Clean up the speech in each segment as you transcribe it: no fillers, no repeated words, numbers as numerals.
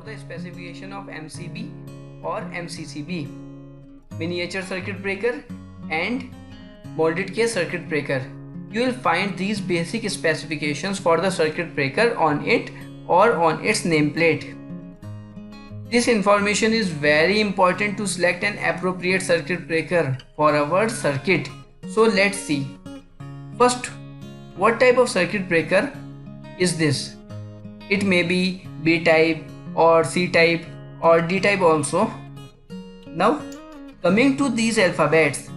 the specification of MCB or MCCB, miniature circuit breaker and molded case circuit breaker. You will find these basic specifications for the circuit breaker on it or on its nameplate. This information is very important to select an appropriate circuit breaker for our circuit. So let's see. First, what type of circuit breaker is this? It may be B type or C type or D type also. Now, coming to these alphabets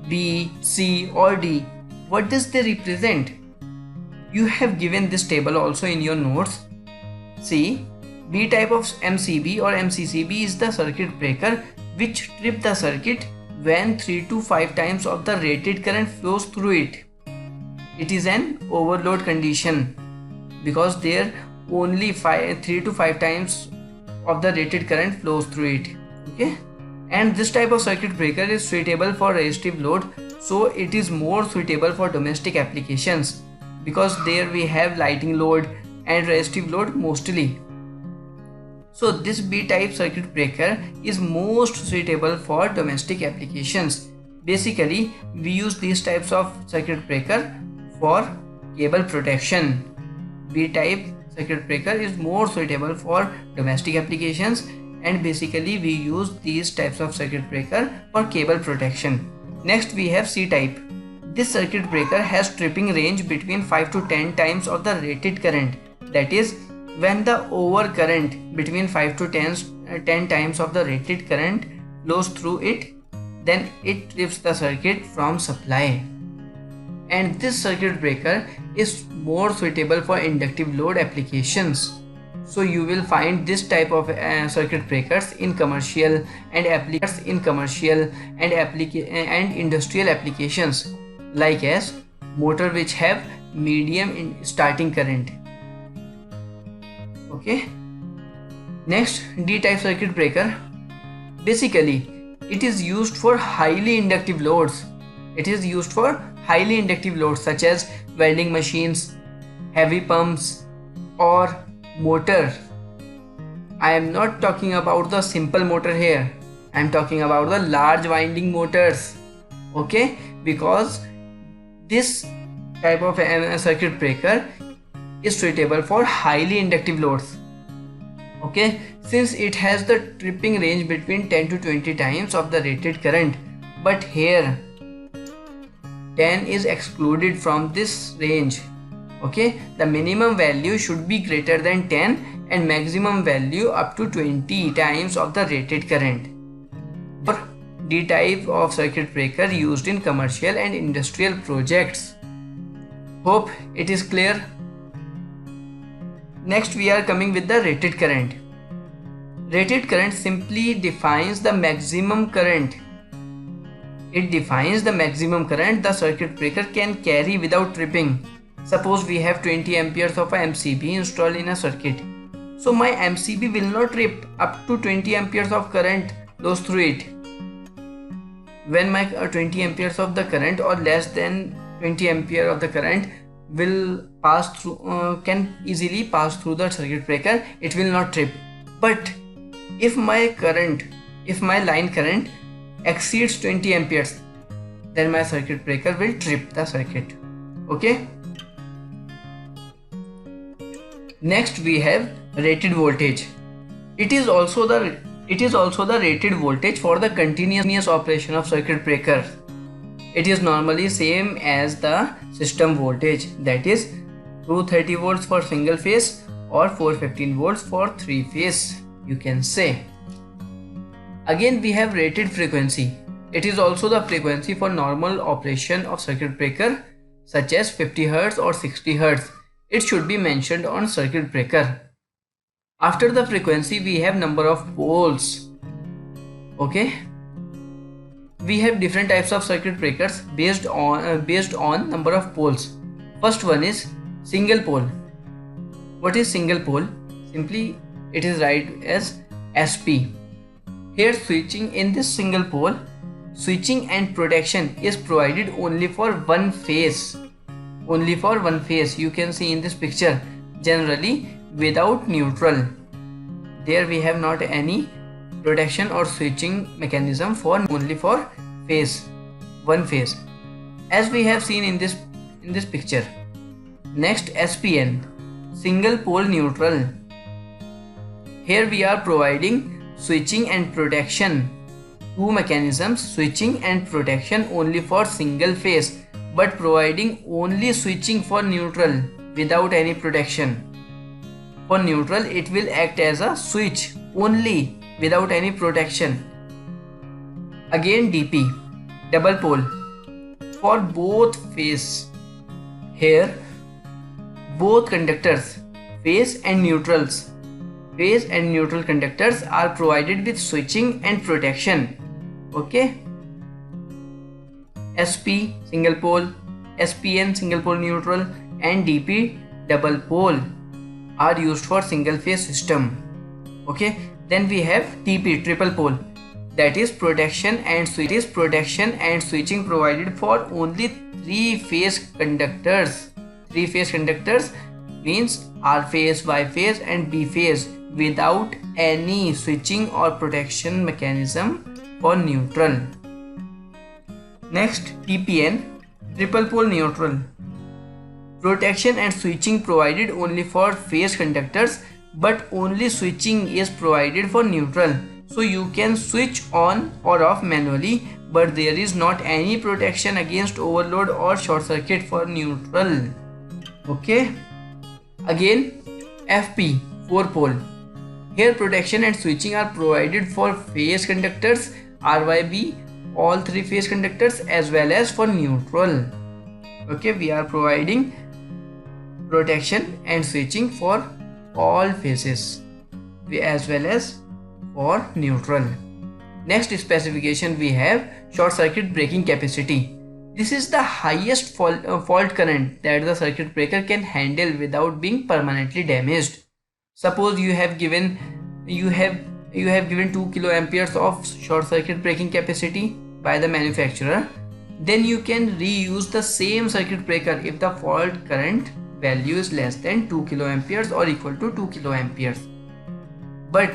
B, C or D, what does they represent? You have given this table also in your notes. See, B type of MCB or MCCB is the circuit breaker which trip the circuit when 3 to 5 times of the rated current flows through it. It is an overload condition because there only 3 to 5 times of the rated current flows through it. Okay, and this type of circuit breaker is suitable for resistive load, so it is more suitable for domestic applications because there we have lighting load and resistive load mostly. So this B type circuit breaker is most suitable for domestic applications. Basically, we use these types of circuit breaker for cable protection. B type circuit breaker is more suitable for domestic applications, and basically we use these types of circuit breaker for cable protection. Next we have C type. This circuit breaker has tripping range between 5 to 10 times of the rated current. That is, when the overcurrent between 5 to 10 times of the rated current flows through it, then it trips the circuit from supply. And this circuit breaker is more suitable for inductive load applications. So you will find this type of circuit breakers in commercial and industrial applications, like as motor which have medium starting current. Okay. Next, D type circuit breaker. Basically, it is used for highly inductive loads. Such as welding machines, heavy pumps or motor. I am not talking about the simple motor here. I am talking about the large winding motors. Okay, because this type of circuit breaker is suitable for highly inductive loads. Okay, since it has the tripping range between 10 to 20 times of the rated current, but here 10 is excluded from this range. Okay, the minimum value should be greater than 10 and maximum value up to 20 times of the rated current. For D type of circuit breaker used in commercial and industrial projects. Hope it is clear. Next we are coming with the rated current. Rated current simply defines the maximum current. It defines the maximum current the circuit breaker can carry without tripping. Suppose we have 20 amperes of a MCB installed in a circuit. So my MCB will not trip up to 20 amperes of current flows through it. When my 20 amperes of the current or less than 20 ampere of the current will pass through, can easily pass through the circuit breaker, it will not trip. But if my line current exceeds 20 amperes, then my circuit breaker will trip the circuit. Okay. Next we have rated voltage. It is also the rated voltage for the continuous operation of circuit breaker. It is normally same as the system voltage, that is 230 volts for single phase or 415 volts for 3 phase, you can say. Again we have rated frequency. It is also the frequency for normal operation of circuit breaker, such as 50 Hz or 60 Hz. It should be mentioned on circuit breaker. After the frequency we have number of poles. Okay, we have different types of circuit breakers based on number of poles. First one is single pole. What is single pole? Simply it is written as SP. Here switching in this single pole, switching and protection is provided only for one phase. You can see in this picture, generally without neutral. there we have not any protection or switching mechanism for only for one phase, as we have seen in this picture. Next, SPN, single pole neutral. Here we are providing switching and protection, two mechanisms, switching and protection only for single phase, but providing only switching for neutral without any protection. For neutral, it will act as a switch only without any protection. Again, DP, double pole, for both phase. Here both conductors, phase and neutral conductors are provided with switching and protection. Okay, SP single pole, SPN single pole neutral, and DP double pole are used for single phase system. Okay, then we have TP triple pole, that is protection and switching provided for only three phase conductors. Three phase conductors means R phase, Y phase and B phase, without any switching or protection mechanism for neutral. Next, TPN triple pole neutral, protection and switching provided only for phase conductors, but only switching is provided for neutral, so you can switch on or off manually, but there is not any protection against overload or short circuit for neutral. Okay, again FP 4 pole. Here protection and switching are provided for phase conductors RYB, all three phase conductors, as well as for neutral. Okay, we are providing protection and switching for all phases as well as for neutral. Next specification we have short circuit breaking capacity. This is the highest fault current that the circuit breaker can handle without being permanently damaged. Suppose you have given 2 kiloamperes of short circuit breaking capacity by the manufacturer, then you can reuse the same circuit breaker if the fault current value is less than 2 kiloamperes or equal to 2 kiloamperes. But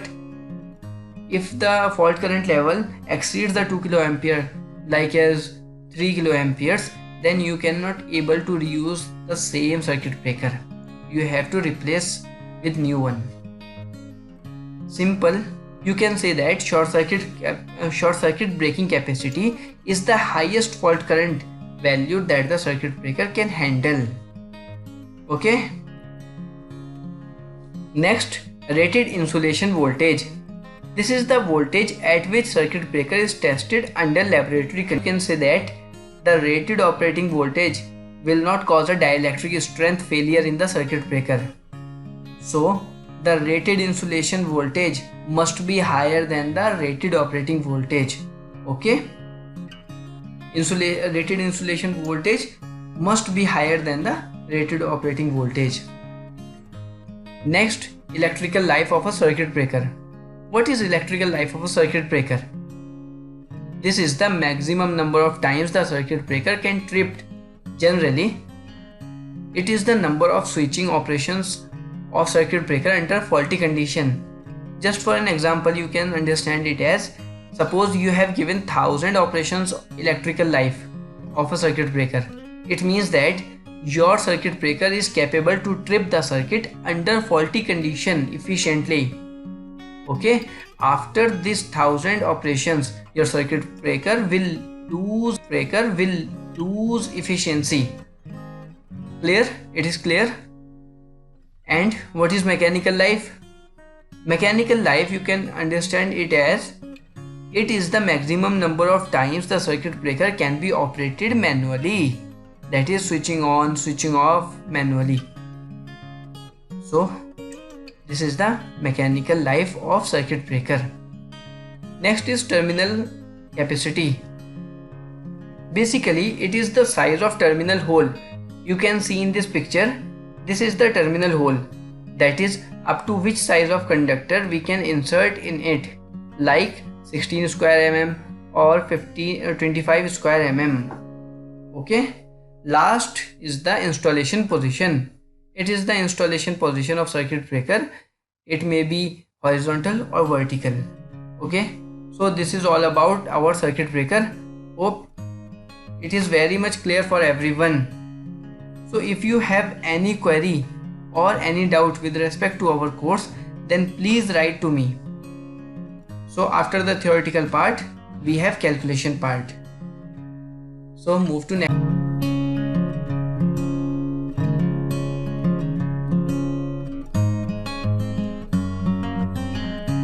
if the fault current level exceeds the 2 kiloampere, like as 3 kiloamperes, then you cannot able to reuse the same circuit breaker. You have to replace with new one. Simple, you can say that short circuit breaking capacity is the highest fault current value that the circuit breaker can handle. Okay. Next, rated insulation voltage. This is the voltage at which circuit breaker is tested under laboratory conditions. You can say that the rated operating voltage will not cause a dielectric strength failure in the circuit breaker. So the rated insulation voltage must be higher than the rated operating voltage. Okay, rated insulation voltage must be higher than the rated operating voltage. Next, electrical life of a circuit breaker. What is electrical life of a circuit breaker? This is the maximum number of times the circuit breaker can trip. Generally, it is the number of switching operations of circuit breaker under faulty condition. Just for an example, you can understand it as, suppose you have given 1000 operations electrical life of a circuit breaker. It means that your circuit breaker is capable to trip the circuit under faulty condition efficiently. Okay, after this 1000 operations, your circuit breaker will lose efficiency. Clear? It is clear. And what is mechanical life? Mechanical life, you can understand it as, it is the maximum number of times the circuit breaker can be operated manually, that is switching on, switching off manually. So this is the mechanical life of circuit breaker. Next is terminal capacity. Basically, it is the size of terminal hole. You can see in this picture, this is the terminal hole, that is up to which size of conductor we can insert in it, like 16 square mm or 25 square mm. Okay. Last is the installation position. It is the installation position of circuit breaker. It may be horizontal or vertical. Okay, so this is all about our circuit breaker. Hope it is very much clear for everyone. So if you have any query or any doubt with respect to our course, then please write to me. So after the theoretical part, we have calculation part. So move to next.